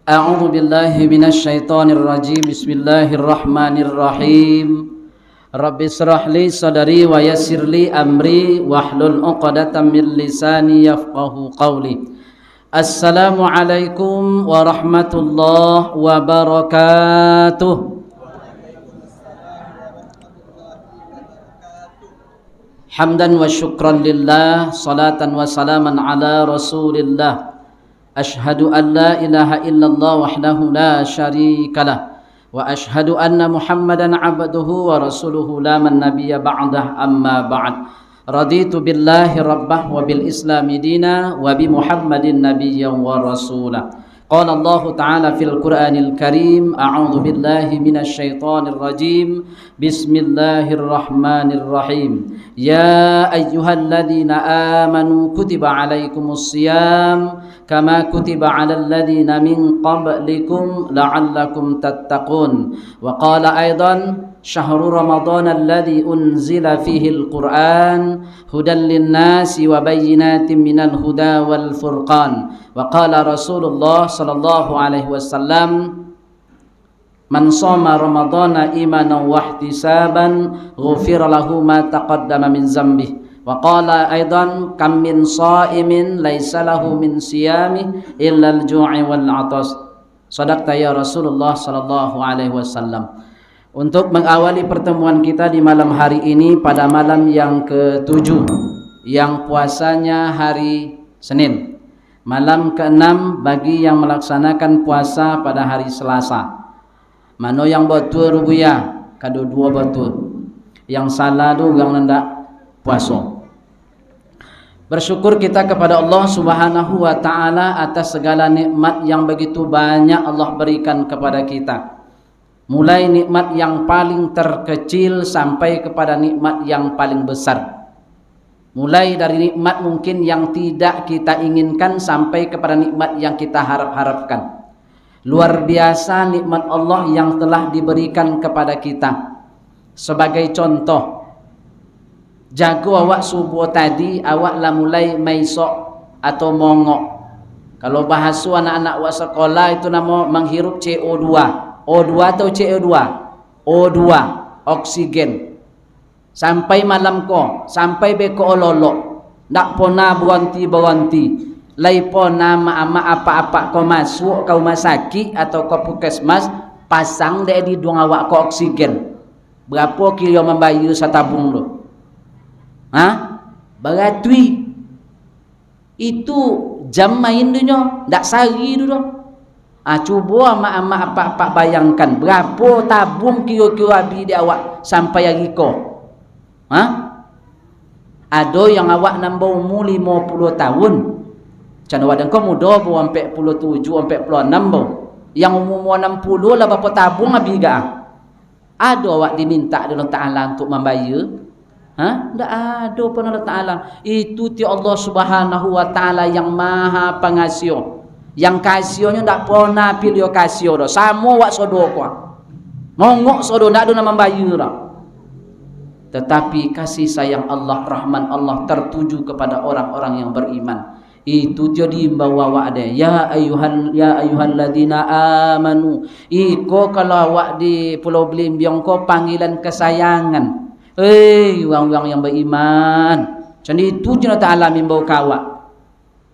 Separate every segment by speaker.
Speaker 1: A'udzu billahi minasy syaithanir rajim. Bismillahirrahmanirrahim. Rabbi shrah li sadri wa yassir li amri wahlul 'uqdatam min lisani yafqahu qawli. Assalamualaikum warahmatullahi wabarakatuh. Hamdan wa syukran lillah, salatan wa salaman ala rasulillah. Ashhadu an la ilaha illallah wahdahu la syarikalah wa ashhadu anna Muhammadan abduhu wa rasuluhu la man nabiyya ba'dah, amma ba'd. Raditu billahi rabbah wa bil islami dina wa bi Muhammadin nabiyyan wa rasulah. Qala Allah Ta'ala fil Qur'anil Karim, a'udzu billahi minasy syaithanir rajim. Bismillahirrahmanirrahim. Ya ayyuhalladzina amanu kutiba alaikumus shiyam kama kutiba 'alal ladzina min qablikum la'allakum tattaqun. Wa qala aidan syahrul ramadhan alladzi unzila fihi al-Qur'an hudan lin-nasi wa bayyinatin minal huda wal furqan. Wa qala Rasulullah sallallahu alaihi wasallam, man shoma ramadhana imanan wa ihtisaban ghufira lahu ma taqaddama min dzambihi. Wa qala aidan kam min shaimin laisa lahu min siyami illa al-ju'i wal 'atas. Shadaqta ya Rasulullah sallallahu alaihi wasallam. Untuk mengawali pertemuan kita di malam hari ini pada malam yang ke-7 yang puasanya hari Senin, malam ke-6 bagi yang melaksanakan puasa pada hari Selasa. Mano yang betul rubuya, kedua betul. Yang salah tu yang hendak puasa. Bersyukur kita kepada Allah Subhanahu wa taala atas segala nikmat yang begitu banyak Allah berikan kepada kita. Mulai nikmat yang paling terkecil sampai kepada nikmat yang paling besar. Mulai dari nikmat mungkin yang tidak kita inginkan sampai kepada nikmat yang kita harap-harapkan. Luar biasa nikmat Allah yang telah diberikan kepada kita. Sebagai contoh, jago awak subuh tadi, awak lah mulai maisok atau mongok. Kalau bahasa anak-anak awak sekolah itu nama menghirup CO2. O2 atau CO2? O2, oksigen. Sampai malam ko, sampai beko ololok. Ndak pernah berhenti. Lai pernah ama apa-apa kau masuk kau rumah sakit atau kau puskesmas, pasang dek di duang awak ko oksigen. Berapa kilo membayar satabung lo? Beratui. Itu jam main dunia, ndak sehari dulu. Cuba ama apa-apa bayangkan berapa tabung kilo-kilo habis di awak sampai hari ko. Ada yang awak nambah umur 50 tahun. Macam wadah kau muda bawa 47, 46 bawa. Yang umur 60 lah berapa tabung habis gak? Ada awak diminta oleh Allah Ta'ala untuk membayar? Tak ada pun Allah Ta'ala. Itu ti Allah Subhanahu wa Ta'ala yang maha pengasih. Yang kasihnya tak pernah pilih kasih dah. Sama awak sodok kau. Mongok sodok tak ada nak membayar dah. Tetapi kasih sayang Allah, rahman Allah tertuju kepada orang-orang yang beriman. Itu jadi bawa awak ada. Ya ayyuhalladzina amanu. Iko kalau awak di Pulau Belimbing ko panggilan kesayangan. Orang-orang yang beriman. Macam itu je Ta'ala membawa kawak.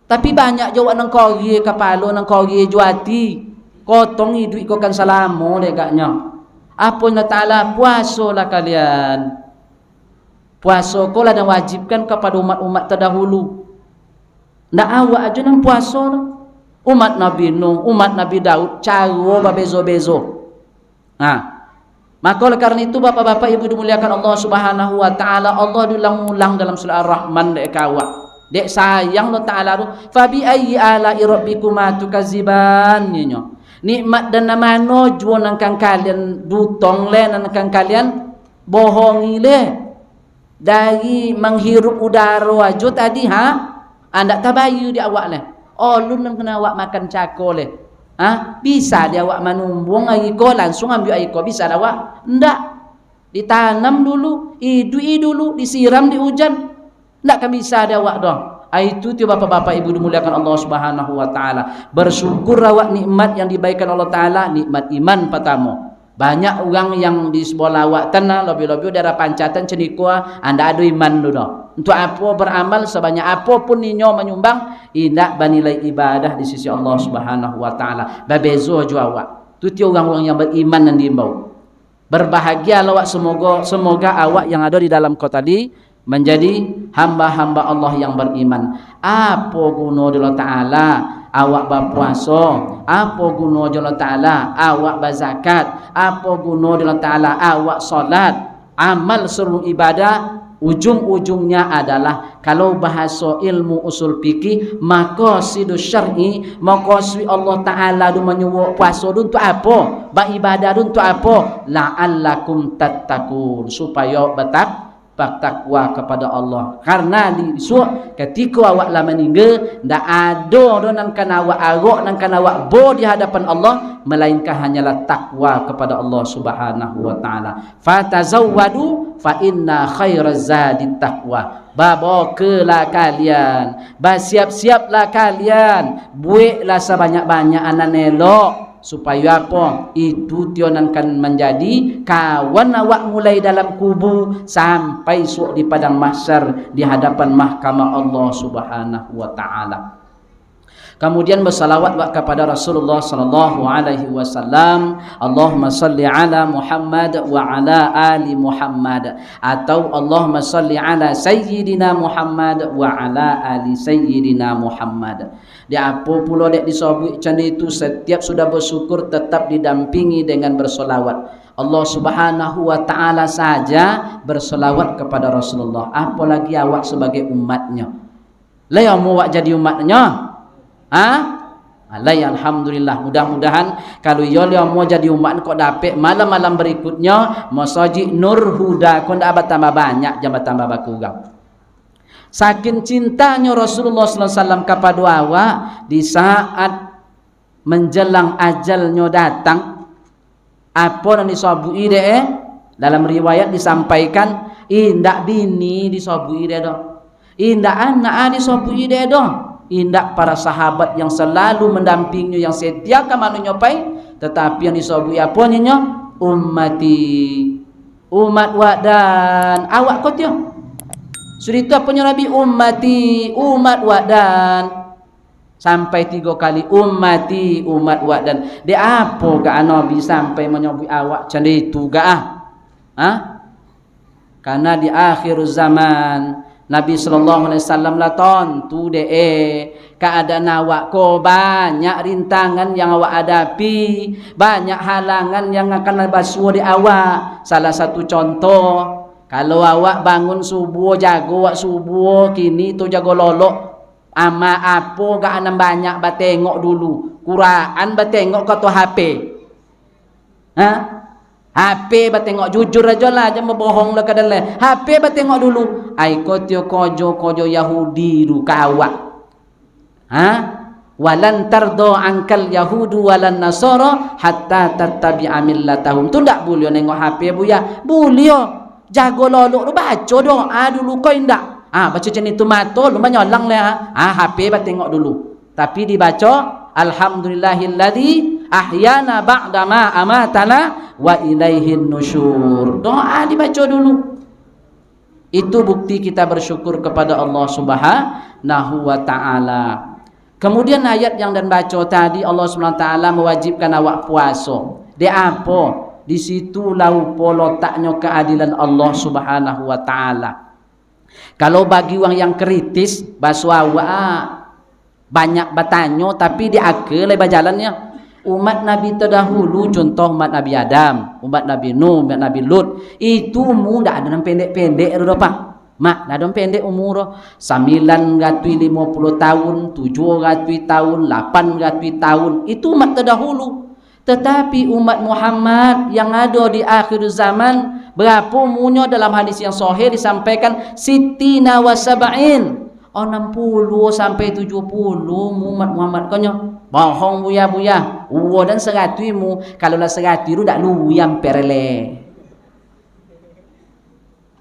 Speaker 1: Tapi banyak jawab nang kori kepala nang kori juati. Kotong duit ko kan selama dekatnya. Apa Allah Ta'ala puasalah kalian. Puasa ko lah dan wajibkan kepada umat-umat terdahulu. Ndak awak aja nang puasa lah. Umat Nabi Nuh, umat Nabi Daud, cara bezo-bezo. Maka oleh karena itu bapak-bapak ibu dimuliakan Allah Subhanahu wa Ta'ala, Allah diulang-ulang dalam surah Ar-Rahman dek kawak. Dek sayang Allah Ta'ala tu. Fabi ayyi ala'i rabbikuma tukaziban. Nikmat dan namano jua nangkang kalian dutong le nangkang kalian bohongi le. Dari menghirup udara aja tadi anda tabayu di awak le. Lu nang kena awak makan cako le. Bisa dia awak manumbung aiko langsung ambil aiko bisa awak? Ndak. Ditanam dulu, idui dulu, disiram di hujan. Ndak kan bisa dia awak dong. Itu tu bapak-bapak ibu dimuliakan Allah Subhanahu wa taala. Bersyukur awak nikmat yang diberikan Allah taala, nikmat iman pertama. Banyak orang yang di sebelah awak tanah lebih-lebih daerah pancatan cenikua anda ada iman dulu. Untuk apa beramal sebanyak apapun ninyo menyumbang indak banilai ibadah di sisi Allah Subhanahu wa taala. Babezo jo awak. Tu orang-orang yang beriman dan diimbau. Berbahagialah awak, semoga awak yang ada di dalam kota tadi menjadi hamba-hamba Allah yang beriman. Apa guna Allah Ta'ala awak berpuasa? Apa guna Allah Ta'ala awak berzakat? Apa guna Allah Ta'ala awak solat? Amal seluruh ibadah ujung-ujungnya adalah kalau bahasa ilmu usul fikih maqasidus syar'i, maqasid Allah Ta'ala du menyuruh puasa du untuk apa? Beribadah du untuk apa? La'allakum tattaqun, supaya bertakwa kepada Allah. Karena disuruh ketika awak lah meninggal ndak ada donan kan awak arok dan kan awak bo di hadapan Allah melainkan hanyalah takwa kepada Allah Subhanahu wa taala. Fatazawwadu fa inna khairaz zadi taqwa. Babakelah kalian, bersiap-siaplah kalian, buatlah sebanyak-banyak anak elok supaya apa? Itu tionan kan menjadi kawan awak mulai dalam kubur sampai suuk di padang mahsyar di hadapan mahkamah Allah Subhanahu wa taala. Kemudian bersalawat kepada Rasulullah sallallahu alaihi wasallam. Allahumma salli ala Muhammad wa ala ali Muhammad, atau Allahumma salli ala sayyidina Muhammad wa ala ali sayyidina Muhammad. Dia apa pula dek disebut macam itu, setiap sudah bersyukur tetap didampingi dengan bersolawat. Allah Subhanahu wa taala saja bersolawat kepada Rasulullah, apalagi awak sebagai umatnya. Lah yang mau awak jadi umatnya? Alhamdulillah, mudah-mudahan kalau yo mau jadi umat kok dapat malam-malam berikutnya masjid Nur Huda kau ndak bertambah banyak, jangan bertambah berkurang. Saking cintanya Rasulullah sallallahu alaihi wasallam kepada awak, di saat menjelang ajalnya datang, apa yang disabui deh? Dalam riwayat disampaikan, indak bini disabui deh dah, indak anak disabui deh dah, indak para sahabat yang selalu mendampinginya, yang setia ke mana nyopai, tetapi yang disabui apa nyonya? Ummati, umat wadan, awak kau tiap. Cerita punya Nabi ummati, umat wadan, sampai 3 kali ummati, umat wadan. Dia apa gak Nabi sampai menyebut awak macam itu gak Karena di akhir zaman Nabi sallallahu alaihi wasallam lah tentu keadaan awak ko banyak rintangan yang awak hadapi, banyak halangan yang akan basuh di awak. Salah satu contoh, kalau awak bangun subuh jago awak subuh kini tu jago lolok ama apa gak anam banyak batengok dulu Quran batengok ke tu HP. HP batengok jujur aja lah, jangan berbohong lah kadang-kadang. HP batengok dulu. Ai kotio kojo Yahudi du kawak. Walan tardo angkal Yahudu walan Nasara hatta tattabi'a millatahum. Tu ndak boleh nengok HP buya. Boleh. Jago lolok lu baca doa dulu kau indak. Baca macam itu mata lu menyolang lah. HP batengok dulu. Tapi dibaca alhamdulillahilladzi ahyana ba'dama amatana wa ilaihin nusyur. Doa dibaca dulu. Itu bukti kita bersyukur kepada Allah Subhanahu wa taala. Kemudian ayat yang dan baca tadi, Allah Subhanahu wa taala mewajibkan awak puasa. Dia apa? Di situ laupo letaknya keadilan Allah Subhanahu wa taala. Kalau bagi orang yang kritis, basu awak banyak bertanya tapi dia akal lebar jalannya. Umat Nabi terdahulu, contoh umat Nabi Adam, umat Nabi Nuh, umat Nabi Lut, itu umur tak ada yang pendek-pendek dah pak. Mak, ada yang pendek umur 9 gatui 50 tahun, 7 gatui tahun, 8 gatui tahun. Itu umat terdahulu. Tetapi umat Muhammad yang ada di akhir zaman, berapa umurnya? Dalam hadis yang sahih disampaikan sitina wa sab'in, 60 sampai 70 umat Muhammad kanya. Bohong buya. Dan 100 mu. Kalau lah 100 itu tak lu yang perle.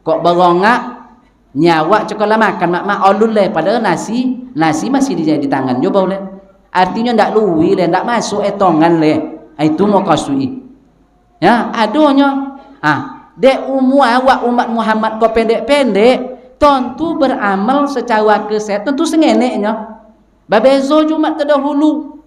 Speaker 1: Kok berongak Nyawa cokolah makan mak olun le padahal nasi masih di tangan coba le. Artinya ndak luwi le, ndak masuk etongan le. Itu mau kasui. Ya, adonya. Dek awak umat Muhammad kau pendek-pendek, tentu beramal secara keset, tentu sengeneknya. Babezo Jumat terdahulu,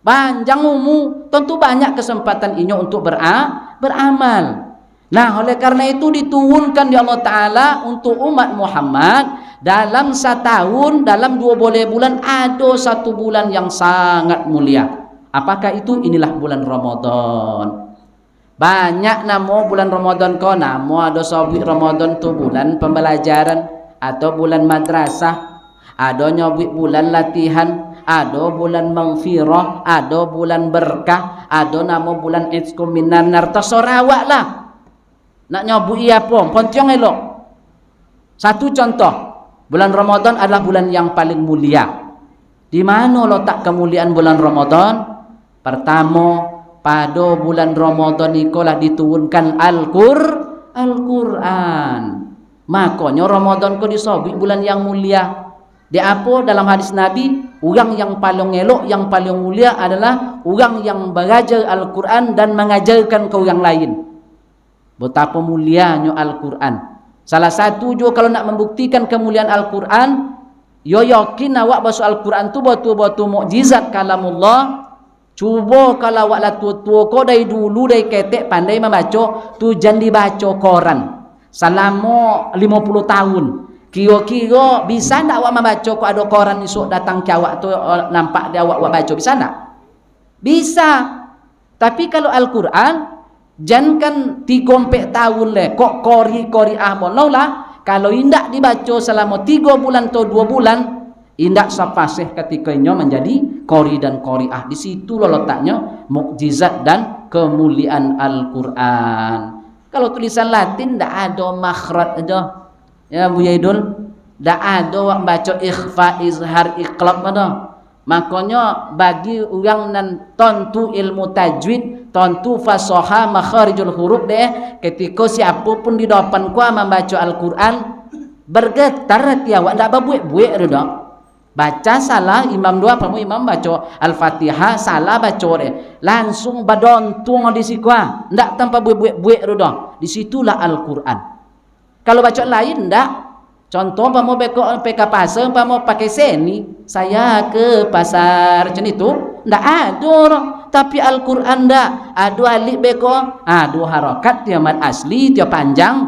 Speaker 1: panjang umur, tentu banyak kesempatan ini untuk beramal. Nah, oleh karena itu diturunkan di Allah Ta'ala untuk umat Muhammad dalam setahun, dalam 12 bulan ada 1 bulan yang sangat mulia. Apakah itu? Inilah bulan Ramadan. Banyak nama bulan Ramadan kau, nama ada sabi Ramadan tu bulan pembelajaran atau bulan madrasah, ada nyobik bulan latihan, ada bulan maghfirah, ada bulan berkah, ada nama bulan Itskum minan nar, tersorawak lah. Nak nyobui apa? Pontiong elok. Satu contoh, bulan Ramadan adalah bulan yang paling mulia. Di mana letak kemuliaan bulan Ramadan? Pertama, pada bulan Ramadan ikolah diturunkan Al-Quran. Makanya Ramadan ko disobik bulan yang mulia. Di apa dalam hadis Nabi, orang yang paling elok, yang paling mulia adalah orang yang belajar Al-Quran dan mengajarkan ke orang lain. Betapa mulianya Al-Quran. Salah satu juga kalau nak membuktikan kemuliaan Al-Quran, yo yakin awak baca Al-Quran tu betul-betul mukjizat kalamullah. Cuba kalau awak lah tua-tua kau dari dulu dari ketek pandai membaca, tu jangan dibaca koran selama 50 tahun. Kira-kira bisa tak awak membaca kau ada koran esok datang ke awak tu nampak dia awak baca, bisa tak? Bisa. Tapi kalau Al-Quran jangan kan 3 tahun le kok kori ahmono lah. Kalau indak dibaca selama 3 bulan atau 2 bulan, indak sapasih ketikanya menjadi kori dan koriah. Di situ letaknya mukjizat dan kemuliaan Al-Quran. Kalau tulisan Latin ndak ada makhraj aja. Ya Bu Yaidul, ndak ada wak baca ikhfa, izhar, iqlab ada. Makanya bagi orang nan tentu ilmu tajwid, tentu fasaha, makharijul huruf deh, ketika siapapun di depan ku membaca Al-Quran bergetar hati awak, ndak babuek-buek dah. Baca salah imam dua, pamu imam baca Al-Fatihah salah baca deh, langsung badontung di siku, ndak tanpa buek-buek dah. Disitulah Al-Quran. Kalau baca lain ndak. Contoh pamu PK pasar, pamu pakai seni, saya ke pasar macam itu, ndak ada orang. Tapi Al-Quran ndak ada alif beko, ada harakat dia mad asli, dia panjang,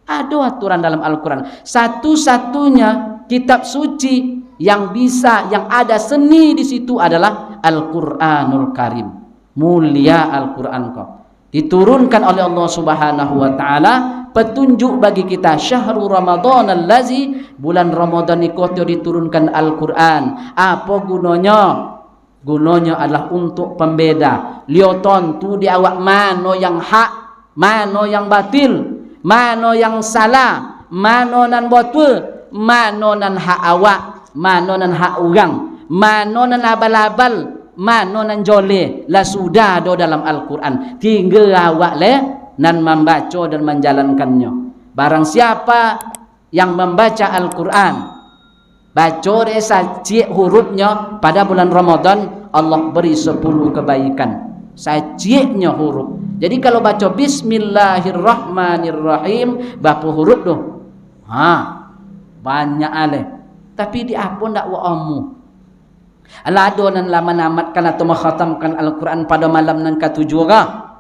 Speaker 1: ada aturan dalam Al-Quran. Satu-satunya kitab suci yang bisa, yang ada seni di situ adalah Al-Quranul Karim. Mulia Al-Quran kau. Diturunkan oleh Allah Subhanahu wa taala petunjuk bagi kita. Syahrul Ramadan allazi, bulan Ramadan itu diturunkan Al-Quran. Apa gunanya? Gunanya adalah untuk pembeda. Lioton tu di awak mana yang hak, mana yang batil, mana yang salah, mana nan betul, mana nan hak awak, mana nan hak orang, mana nan abal-abal, mana nan joleh. Lah sudah ada dalam Al-Quran. Tinggal awak le nan membaca dan menjalankannya. Barang siapa yang membaca Al-Quran, baca cik hurufnya pada bulan Ramadan, Allah beri 10 kebaikan. Sajiknya huruf. Jadi kalau baca Bismillahirrahmanirrahim, berapa huruf tu? Banyak aleh. Tapi di apa ndak wa'amu? Alado nan lama namatkan atau mengkhatamkan Al-Quran pada malam nan ke-7 kah?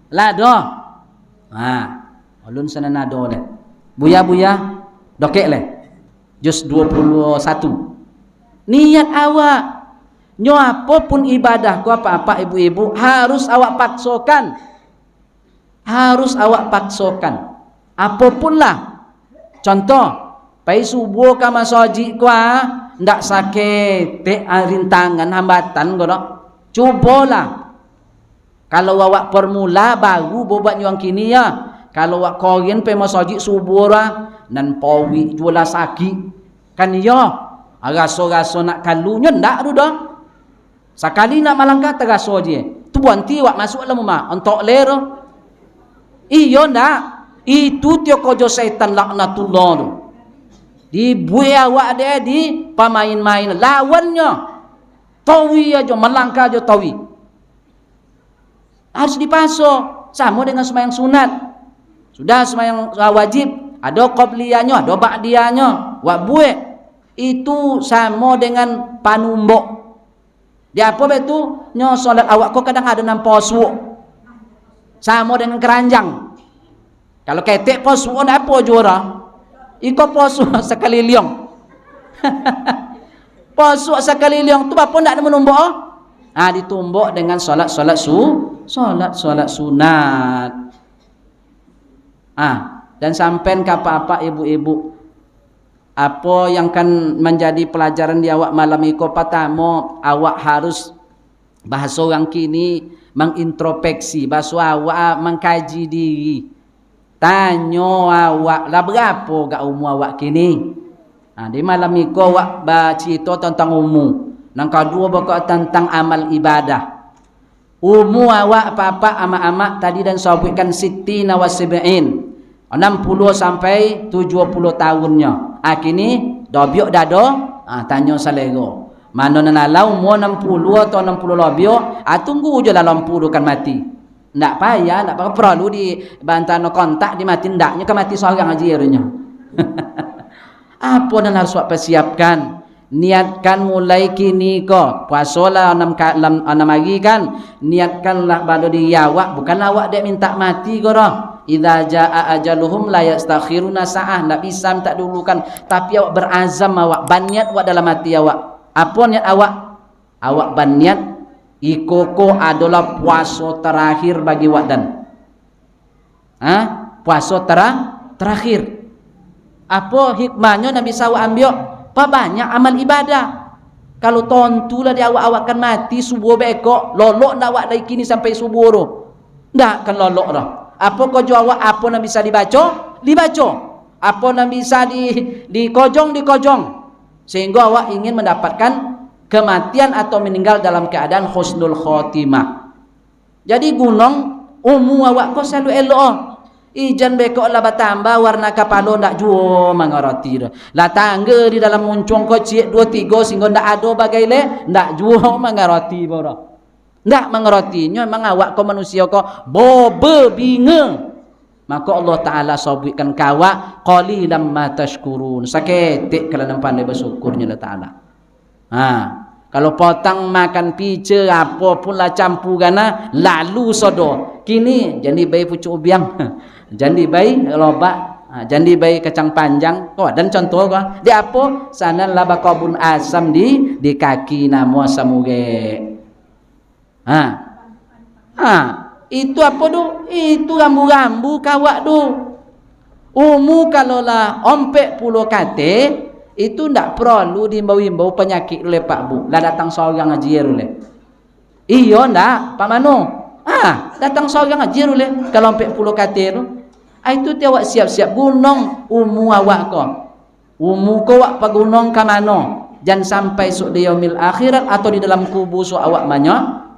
Speaker 1: Lado. Ulun sana nado le. Buya dokek le. Juz 21. Niat awak nyo apapun ibadah ku apa-apa ibu-ibu harus awak paksakan. Harus awak paksakan. Apapun lah. Contoh, pai subuh ka masaji ku ndak sakit rintangan hambatan gono. Cubalah. Kalau awak permula baru bobat yang kini ya. Kalau awak korean pe masaji subuh nan pawi jualah sakit. Kan ya. Raso-raso nak kalunya ndak tu dah. Sekali nak malangkah teraso je. Tu buanti awak masuk dalam rumah. Entok lero. Iyo ndak. Itu tio kojo setan laknatullah tu. Dibuai awak dia di pemain-main lawannya. Tawi aja, melangkah aja tawi. Harus dipasok. Sama dengan sembahyang sunat. Sudah sembahyang wajib, ada qabliyahnya, ada ba'diyahnya. Wak buai itu sama dengan panumbok. Dia apa betul? Nyo solat awak kok kadang ada nam posuk. Sama dengan keranjang. Kalau ketek posuk apa juara? Iko posuk sekali liang. Posuk sekali liang tu apa ndak ada menumbuk? Ditumbuk dengan solat sunat. Dan sampai ke apa-apa ibu-ibu, apa yang kan menjadi pelajaran di awak malam iko pertama, awak harus bahasa orang kini mengintrospeksi, bahasa awak mengkaji diri. Tanya awak lah berapa gak umur awak kini. Di malam iko awak bercerita tentang umur. Yang kedua berkata tentang amal ibadah. Umur awak apa-apa amak-amak tadi dan sahabatkan siti nawasib'in 60 sampai 70 tahunnya. Kini dobiok dado, tanya selera. Mana nalau umur 60 atau 60 lebih, tunggu je lah 60 kan mati. Ndak payah, ndak perlu di bantan kontak di mati ndaknya ke mati seorang aja ianya. Apa dan harus awak persiapkan? Niatkan mulai kini kok puasalah 6 hari kan, niatkanlah pada diri awak, bukan awak dia minta mati kau dah. Idza jaa ajaluhum la yastakhiruna sa'ah, ndak bisa minta dulu kan, tapi awak berazam, awak berniat awak dalam hati awak. Apa niat awak? Awak berniat ikoko adalah puasa terakhir bagi awak dan puasa terakhir. Apa hikmahnya Nabi SAW ambil? Banyak amal ibadah. Kalau tontulah di awak-awak kan mati subuh bekok, lolok ndak awak dari kini sampai subuh tu. Ndak kan lolok dah. Apa kau jawab apa yang bisa dibaca? Dibaca. Apa yang bisa dikojong? Sehingga awak ingin mendapatkan kematian atau meninggal dalam keadaan husnul khotimah. Jadi gunung umur awak kau selalu elok. Ijan bekok lah bertambah warna kapalo ndak juo mengerti dah. Lah tangga di dalam muncung kau cik 2-3 sehingga ndak ada bagai le ndak juo mengerti bora. Ndak mengertinya memang awak kau manusia kau bobe bingung. Maka Allah Taala sabitkan kawak qalilam ma tashkurun. Saketik kalau nampak bersyukurnya Allah Taala. Kalau potang makan pice apa pun lah campurana lalu sodo. Kini jadi bayi pucuk ubiang. Jadi bayi lobak, jadi bayi kacang panjang. Dan contoh kau, di apa? Sana laba kabun asam di kaki namo samuge. Itu apa tu? Itu rambu-rambu kawak tu. Umu kalau lah ompek pulau kate, itu ndak perlu diimbau-imbau penyakit oleh Pak Bu. Lah datang seorang aja oleh. Iya ndak, Pak Mano. Datang seorang aja oleh kalau ompek pulau kate tu. Itu dia awak siap-siap gunung umu awak ko. Umu ko awak pagunung ke mana? Jangan sampai sok di yaumil akhirat atau di dalam kubur sok awak manyo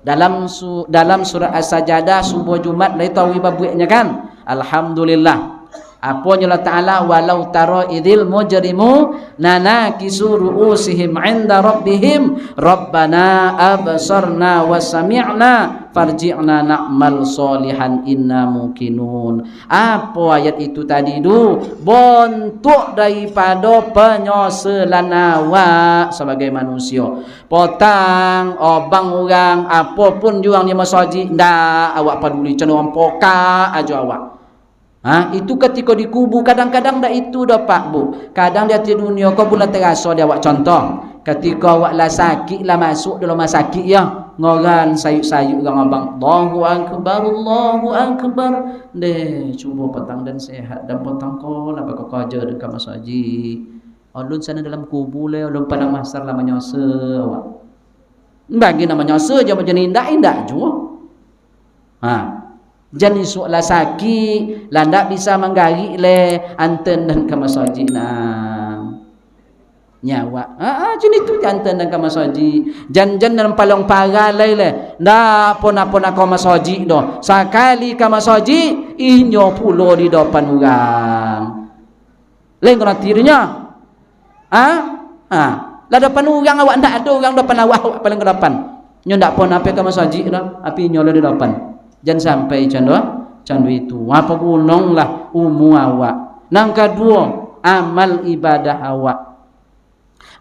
Speaker 1: dalam surah As-Sajdah subuh Jumat lai tahu babunya kan. Alhamdulillah. Apa Allah Ta'ala walau taro idil mujrimu nanakisu ru'usihim 'inda rabbihim rabbana absarna wa sami'na farji'na na'mal solihan inna muqinun. Apa ayat itu tadi tu? Bentuk daripada penyesalan awak sebagai manusia. Potang obang orang apapun juang di masjid ndak awak peduli cenderung poka aja awak. Itu ketika dikubur kadang-kadang dah itu dah Pak Bu. Kadang dia di dunia kau pula terasa dia awak contoh. Ketika awak lah sakit lah masuk dalam rumah sakit ya. Ngoran sayuk-sayuk orang abang. Allahu akbar. Deh cuba petang dan sehat dan petang kau lah bakal kerja dekat masjid. Ulun sana dalam kubur le ulun padang masar lah menyosa awak. Bagi nama nyosa je macam indak jua. Jenis lah sakit lah ndak bisa menggarik le anten dan ke masjid nyawa jenis tu anten dan ke masjid jan dalam palong parah le ndak pun ke masjid doh sekali ke masjid inyo pulo di depan orang Lain kena tirinya. Lah depan orang awak ndak ada orang depan awak paling ke depan. Nyo ndak pon apa ke masjid dah, api nyo di depan. Jangan sampai cando itu. Apa gunung lah umu awak. Nang kedua, amal ibadah awak.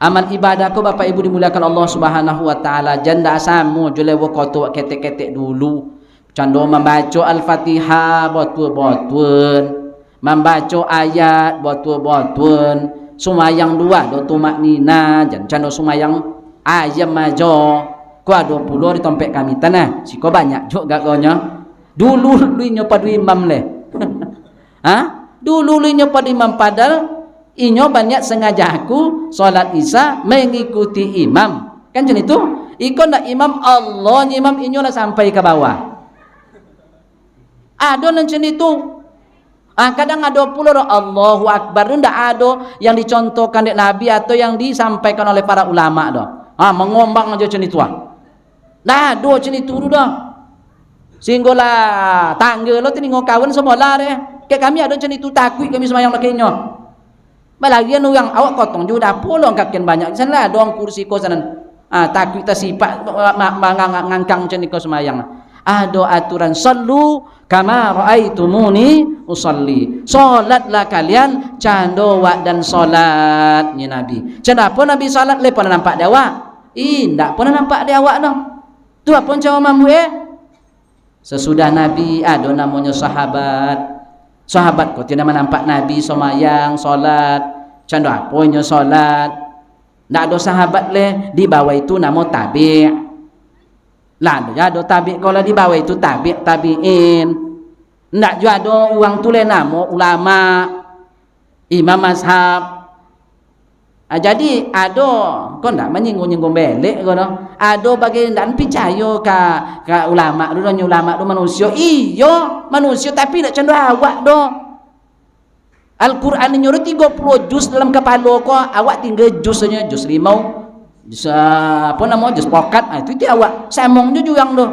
Speaker 1: Amal ibadah ko Bapak Ibu dimuliakan Allah Subhanahu wa taala, janda samu jole wakoto ketek-ketek dulu. Cando membaca Al-Fatihah botul-botul. Membaca ayat botul-botul. Sumayang dua do tumak nina jan cando sumayang ayam majo. Ko 20 di tempat kami tanah. Siko banyak juga gonya. Dulu luinyo padu imam le. Dulu luinyo padu imam padal inyo banyak sengaja aku salat Isya mengikuti imam. Kan jen itu, iko nak imam Allah imam inyo lah sampai ke bawah. Ada nan jen itu. Kadang ada pula Allahu Akbar ndak ada yang dicontohkan oleh Nabi atau yang disampaikan oleh para ulama dah. Mengombang aja jen itu. Dah do jen itu dah. Singgolah tangga lo tengok kawan semua lah deh. Kayak kami ada jen itu takut kami semayang makainya. Balagian orang awak kotong juga dah pulong kakian banyak. Sana ada orang kursi ko sana. Takut ta sifat ngangkang jen iko semayang. Ada aturan sallu kama raaitumuni usalli. Salatlah kalian cando wak dan salat ni Nabi. Kenapa Nabi salat le pernah nampak dia awak? Ndak pernah nampak dia awak noh. Tu apa cara mampu sesudah Nabi ada namanya sahabat. Sahabat kau tidak nampak Nabi semayang salat. Cando apanya salat. Ndak ada sahabat le di bawah itu nama tabi'. Lah ada tabi' kalau di bawah itu tabi'in. Ndak juga ada orang tu le nama ulama, imam mazhab. Jadi ada kau ndak menyinggung-nyinggung belek kau dah. Ada bagi ndak percaya ke ulama tu, ulama tu manusia. Iyo manusia tapi ndak cenderung awak doh. Al-Quran nyuruh 30 juz dalam kepala kau, awak tinggal juz saja, juz 5. Juz apa nama juz pokat. Itu awak samong je orang tu.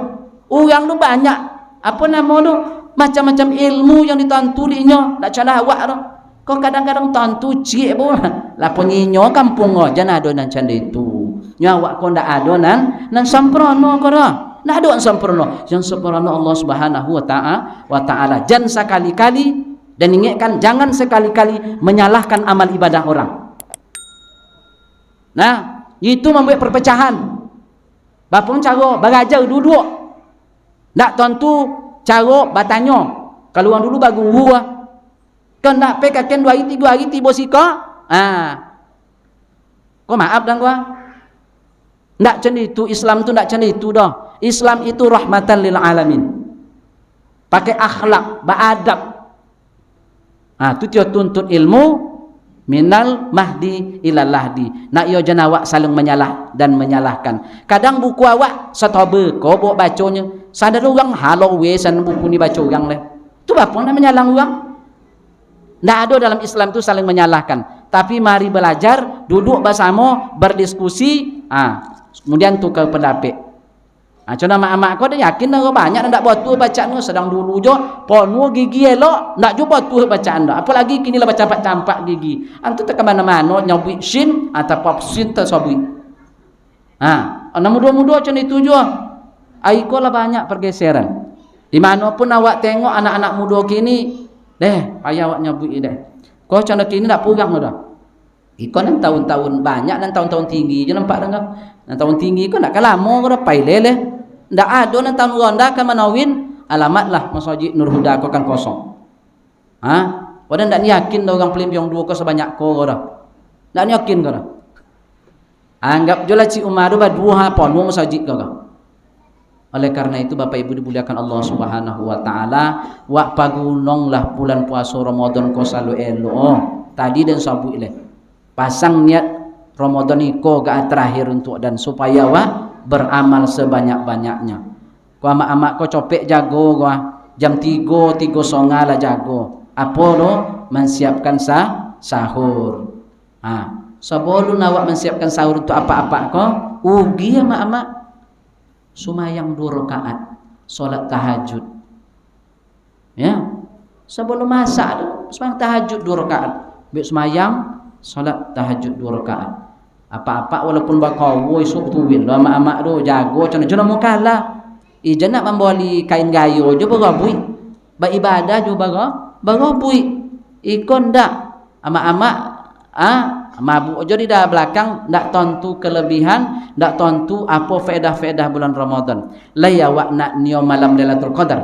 Speaker 1: Orang tu banyak apa nama tu macam-macam ilmu yang ditanturinya ndak cara awak tu. Kau kadang-kadang tantu cik pun lah penyinyo kampung aja ada nan canda itu. Nyawa kau ndak ada nan sempurna kau dah. Ndak ada yang sempurna. Yang sempurna Allah Subhanahu wa taala. Jangan sekali-kali dan ingatkan jangan sekali-kali menyalahkan amal ibadah orang. Nah, itu membuat perpecahan. Bapung cara bagajar duduk. Ndak tentu cara bertanya. Kalau orang dulu bagu buah. Kau nak pekakan 2 hari 3 hari tiba sika. Kau maaf dan kau. Ndak macam itu Islam tu ndak macam itu dah. Islam itu rahmatan lil alamin. Pakai akhlak, beradab. Tu dia tuntut ilmu minal mahdi ilal lahdi. Nak yo jangan awak saling menyalah dan menyalahkan. Kadang buku awak setobe kau bawa bacanya. Sadar orang halau san buku ni baca orang leh. Tu apa nak menyalang orang? Ndak ada dalam Islam tu saling menyalahkan. Tapi mari belajar, duduk bersama, berdiskusi, kemudian tukar pendapat. Contoh mak-mak kau dah yakin dah banyak ndak buat tu bacaan sedang dulu jo ponu gigi elok ndak jo buat tu bacaan dah. Apalagi kini lah baca campak gigi. Antu tak ke mana-mana nyabuit shin atau pop shin tersabui. Anak muda-muda macam itu jo. Aiko lah banyak pergeseran. Di mana pun awak tengok anak-anak muda kini payah awak nyabui deh. Kau macam kini nak pulang dah. Iko nan tahun-tahun banyak dan tahun-tahun tinggi je nampak dengar. Nan tahun tinggi kau nak kalamo kau dah pai leleh. Ndak ada nan tahun ronda kan manawin alamatlah masjid Nur Huda kau kan kosong. Wadah ndak yakin dah orang pelimpiong 2 kau sebanyak kau dah. Ndak yakin kau dah. Anggap jelah Cik Umar tu berdua ponu masjid kau dah. Oleh karena itu Bapak Ibu dimuliakan Allah Subhanahu wa taala, wak pagunonglah bulan puasa Ramadan ko selalu elok. Tadi dan sabu ile. Pasang niat Ramadan iko ga terakhir untuk dan supaya wak beramal sebanyak-banyaknya. Ko amak-amak ko copek jago ko jam 3 songa lah jago. Apa lo mensiapkan sahur. Sebelum awak mensiapkan sahur untuk apa-apa ko, ugi amak-amak sumayang 2 rakaat solat tahajud. Ya. Sebelum masak tu sembahyang tahajud 2 rakaat. Bik semayang solat tahajud 2 rakaat. Apa-apa walaupun bakawo esok tuwil lo amak-amak do jago cana mau kalah. Ija nak memboli kain gayo je berabui. Ba ibadah je berabui. Ikon dak amak-amak mabuk aja di dah belakang, ndak tentu kelebihan, ndak tentu apa faedah-faedah bulan Ramadan. Lai awak nak niyo malam Lailatul Qadar.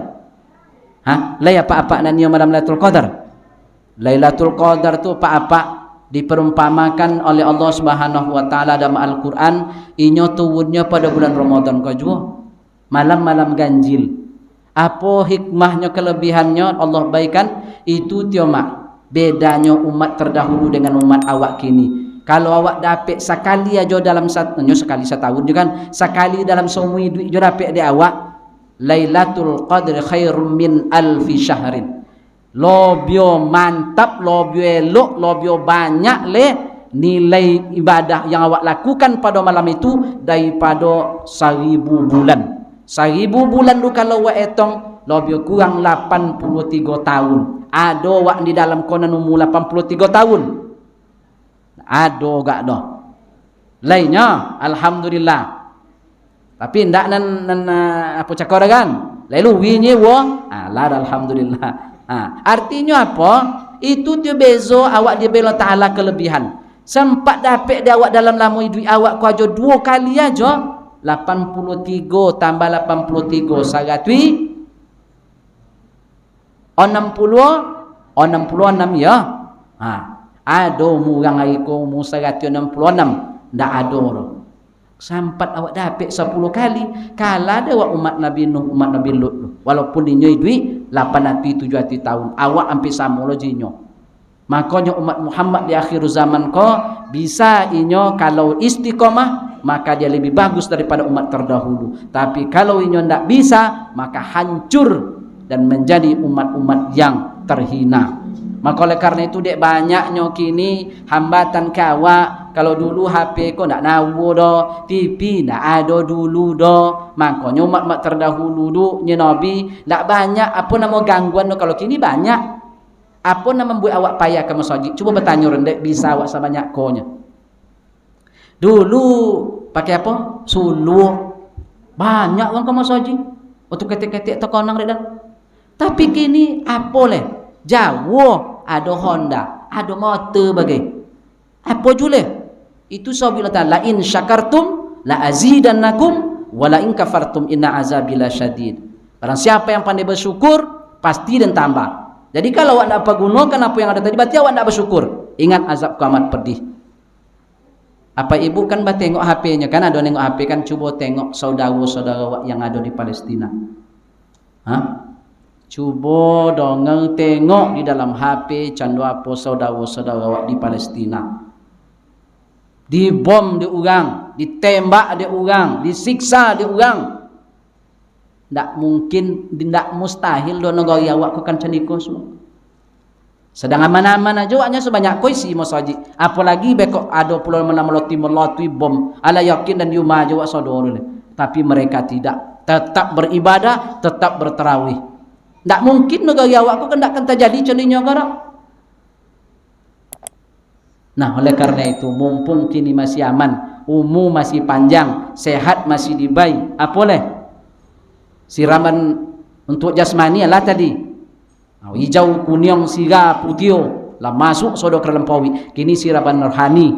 Speaker 1: Lai apa-apa nak niyo malam Lailatul Qadar. Lailatul Qadar tu apa-apa diperumpamakan oleh Allah Subhanahu wa taala dalam Al-Qur'an, inyo turunnya pada bulan Ramadan kau jua. Malam-malam ganjil. Apa hikmahnya, kelebihannya Allah baikan itu tiomak. Bedanya umat terdahulu dengan umat awak kini. Kalau awak dapat sekali aja dalam sekali setahun je kan, sekali dalam semua hidup je dapat di awak, Lailatul Qadr khairum min alfi syahrin. Lobio mantap, lobio elok, lobio banyak le nilai ibadah yang awak lakukan pada malam itu daripada 1000 bulan. 1000 bulan tu kalau awak etong lobio kurang 83 tahun. Ada awak di dalam konan umur 83 tahun. Ada gak dah. Lainnya alhamdulillah. Tapi ndak nan apa cakap kan? Lalu winye wo, lah alhamdulillah. Artinya apa? Itu dia bezo awak dia bela taala kelebihan. Sempat dapat dia awak dalam lama hidup awak ku aja 2 kali aja 83 tambah 83 sagatui 66 ya. Ada murang aiko mu 166 ndak ada orang. Sampai awak dapat 10 kali. Kala ada awak umat Nabi Nuh, umat Nabi Lut. Walaupun dinyo duit 800 700 tahun, awak hampir sama lo jinyo. Makanya umat Muhammad di akhir zaman ko bisa inyo kalau istiqomah maka dia lebih bagus daripada umat terdahulu. Tapi kalau inyo ndak bisa maka hancur dan menjadi umat-umat yang terhina. Maka oleh karena itu dek banyaknya kini hambatan kawa. Kalau dulu HP ko ndak nawo do, TV ndak ada dulu do. Makanya umat-umat terdahulu do nya Nabi ndak banyak apa nama gangguan do. Kalau kini banyak. Apa nama membuat awak payah ke masjid? Cuba bertanya rendek bisa awak sebanyak konya. Dulu pakai apa? Suluh. Banyak orang ke masjid. Untuk ketik-ketik tekonang dah. Tapi kini apa leh? Jauh ada Honda, ada motor bagai. Apa jule? Itu sabila ta'ala in syakartum la azidannakum wa la in kafartum inna azabi lasyadid. Barang siapa yang pandai bersyukur pasti dan tambah. Jadi kalau awak nak gunakan apa yang ada tadi berarti awak nak bersyukur. Ingat azab kiamat pedih. Apa ibu kan tengok HP-nya kan ada nengok HP kan, cuba tengok saudara-saudara yang ada di Palestina. Cuba dong tengok di dalam HP candu apa saudara-saudara di Palestina. Dibom di orang, ditembak di orang, disiksa di orang. Ndak mungkin, ndak mustahil do negara awak kan ceniko semua. Sedang aman-aman aja awaknya sebanyak koi si masjid. Apalagi bekok ada pulau meloti bom. Ala yakin dan yuma aja awak saudara. Tapi mereka tidak, tetap beribadah, tetap bertarawih. Ndak mungkin negara awak kan ndak akan terjadi ceninya gara. Nah, oleh karena itu mumpung kini masih aman, umur masih panjang, sehat masih dibai, apa boleh? Siraman untuk jasmani lah tadi. Hijau, kuning, sirah, putih lah masuk sodo kerlempawi. Kini siraman rohani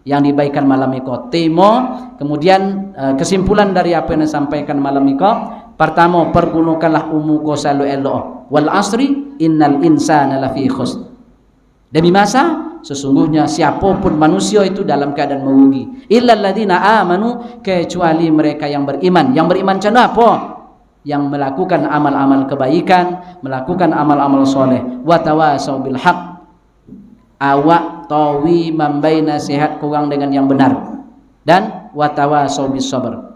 Speaker 1: yang dibaikan malam iko. Temo, kemudian kesimpulan dari apa yang disampaikan malam iko. Pertama, pergunakanlah umuko selalu elo. Wal asri innal insana lafi khusr. Demi masa sesungguhnya siapapun manusia itu dalam keadaan merugi. Illal ladzina amanu, kecuali mereka yang beriman. Yang beriman macam apa? Yang melakukan amal-amal kebaikan, melakukan amal-amal soleh. Wa tawasau bil haq. Awak tawi mambai nasihat kurang dengan yang benar. Dan wa tawasau bis sabr.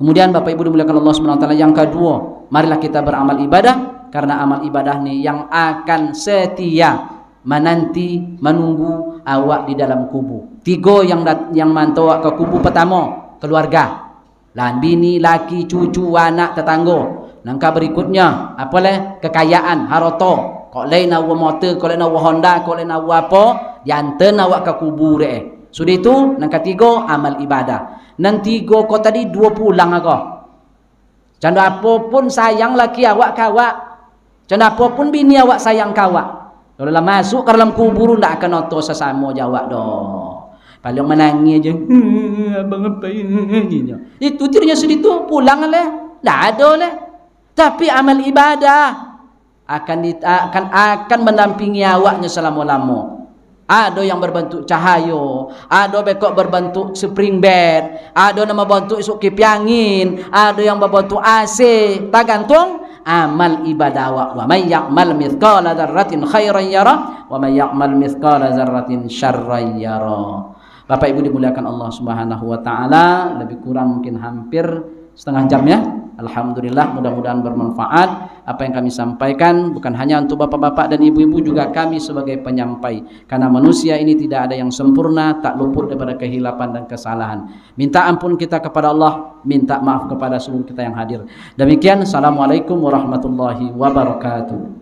Speaker 1: Kemudian Bapak Ibu dimuliakan Allah SWT, yang kedua, marilah kita beramal ibadah, karena amal ibadah ni yang akan setia menanti menunggu awak di dalam kubur. 3 yang mantau awak ke kubur. Pertama, keluarga. Lan bini, laki, cucu, anak, tetangga. Langkah berikutnya apalah? Kekayaan, harta. Kok lain awak motor, kok lain awak Honda, kok lain awak apa, dianten awak ke kubur Sudah itu, yang ketiga amal ibadah. Yang tiga kau tadi 2 pulang aku. Canda apapun sayang laki awak kawak. Canda apapun bini awak sayang kawak. Kalau masuk ke dalam kubur ndak akan oto sesama jawab doh. Paling menangis aja. Abang ngapain? Itu tirnya segitu pulang lah. Ndak ada lah. Tapi amal ibadah akan mendampingi awaknya selama-lama. Ada yang berbentuk cahaya, ada bekok berbentuk spring bed, ada nama bentuk isuk kipi angin, ada yang berbentuk AC. Tergantung amal ibadah awak. Wa may ya'mal mithqala dzarratin khairan yara wa may ya'mal mithqala dzarratin syarran yara. Bapak Ibu dimuliakan Allah Subhanahu wa taala, lebih kurang mungkin hampir setengah jam ya. Alhamdulillah, mudah-mudahan bermanfaat apa yang kami sampaikan, bukan hanya untuk bapak-bapak dan ibu-ibu, juga kami sebagai penyampai, karena manusia ini tidak ada yang sempurna, tak luput daripada kehilapan dan kesalahan. Minta ampun kita kepada Allah, minta maaf kepada seluruh kita yang hadir. Demikian, assalamualaikum warahmatullahi wabarakatuh.